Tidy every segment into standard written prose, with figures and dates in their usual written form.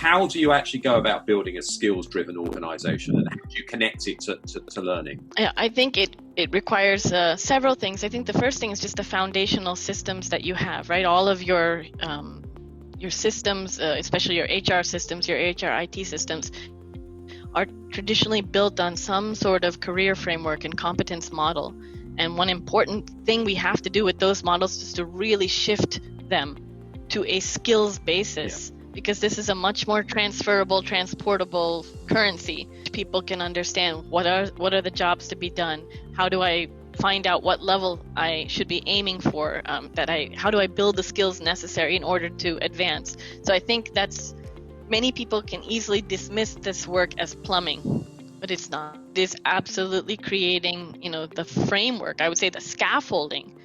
how do you actually go about building a skills-driven organization, and how do you connect it to learning? Yeah, I think it requires several things. I think the first thing is just the foundational systems that you have, right? All of your systems, especially your HR systems, your HR IT systems, are traditionally built on some sort of career framework and competence model. And one important thing we have to do with those models is to really shift them to a skills basis, because this is a much more transferable, transportable currency. People can understand what are the jobs to be done. How do I find out what level I should be aiming for? How do I build the skills necessary in order to advance? So I think many people can easily dismiss this work as plumbing, but it's not. It is absolutely creating, the framework, I would say the scaffolding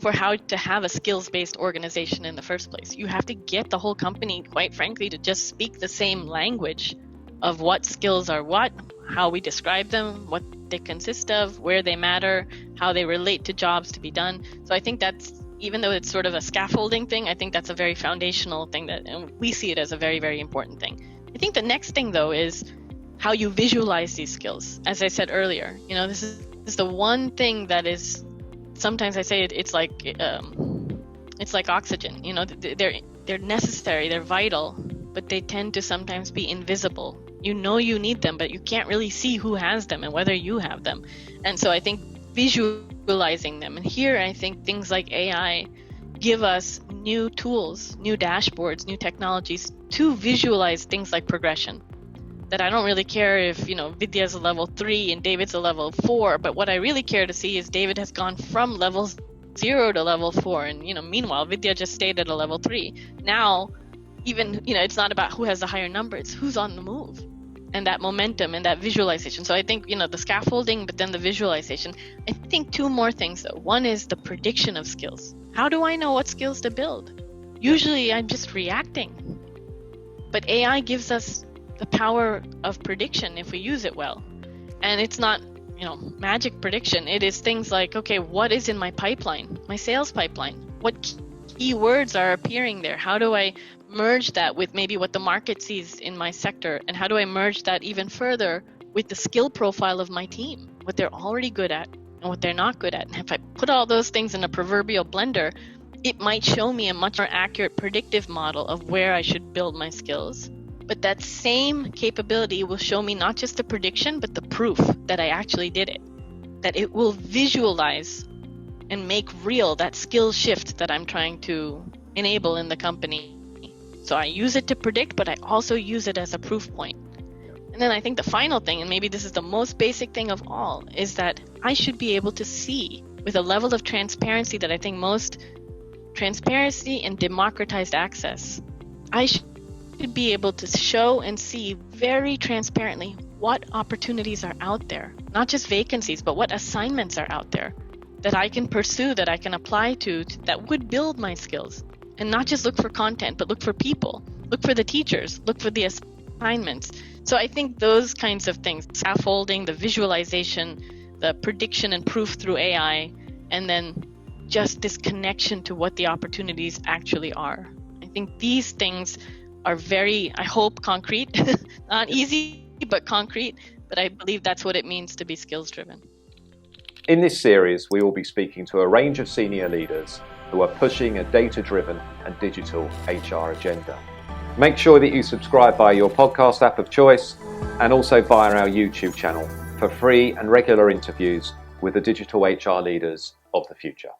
for how to have a skills-based organization in the first place. You have to get the whole company, quite frankly, to just speak the same language of what skills are what, how we describe them, what they consist of, where they matter, how they relate to jobs to be done. So I think that's, even though it's sort of a scaffolding thing, I think that's a very foundational thing and we see it as a very, very important thing. I think the next thing, though, is how you visualize these skills. As I said earlier, this is the one thing that is, sometimes I say it's like oxygen. They're necessary, they're vital, but they tend to sometimes be invisible. You need them, but you can't really see who has them and whether you have them. And so I think visualizing them, and here I think things like AI give us new tools, new dashboards, new technologies to visualize things like progression. That I don't really care if, Vidya's a level 3 and David's a level 4, but what I really care to see is David has gone from level 0 to level 4, and, meanwhile, Vidya just stayed at a level 3. Now, even, it's not about who has the higher number, it's who's on the move, and that momentum and that visualization. So I think, the scaffolding, but then the visualization. I think two more things, though. One is the prediction of skills. How do I know what skills to build? Usually I'm just reacting, but AI gives us the power of prediction if we use it well. And it's not, magic prediction. It is things like, okay, what is in my pipeline, my sales pipeline? What keywords are appearing there? How do I merge that with maybe what the market sees in my sector? And how do I merge that even further with the skill profile of my team, what they're already good at and what they're not good at? And if I put all those things in a proverbial blender, it might show me a much more accurate predictive model of where I should build my skills. But that same capability will show me not just the prediction, but the proof that I actually did it. That it will visualize and make real that skill shift that I'm trying to enable in the company. So I use it to predict, but I also use it as a proof point. And then I think the final thing, and maybe this is the most basic thing of all, is that I should be able to see with a level of transparency that I think most transparency and democratized access. I should be able to show and see very transparently what opportunities are out there, not just vacancies, but what assignments are out there that I can pursue, that I can apply to that would build my skills. And not just look for content, but look for people, look for the teachers, look for the assignments. So I think those kinds of things, scaffolding, the visualization, the prediction and proof through AI, and then just this connection to what the opportunities actually are. I think these things are very, I hope, concrete, not easy, but concrete. But I believe that's what it means to be skills driven. In this series, we will be speaking to a range of senior leaders who are pushing a data-driven and digital HR agenda. Make sure that you subscribe via your podcast app of choice and also via our YouTube channel for free and regular interviews with the digital HR leaders of the future.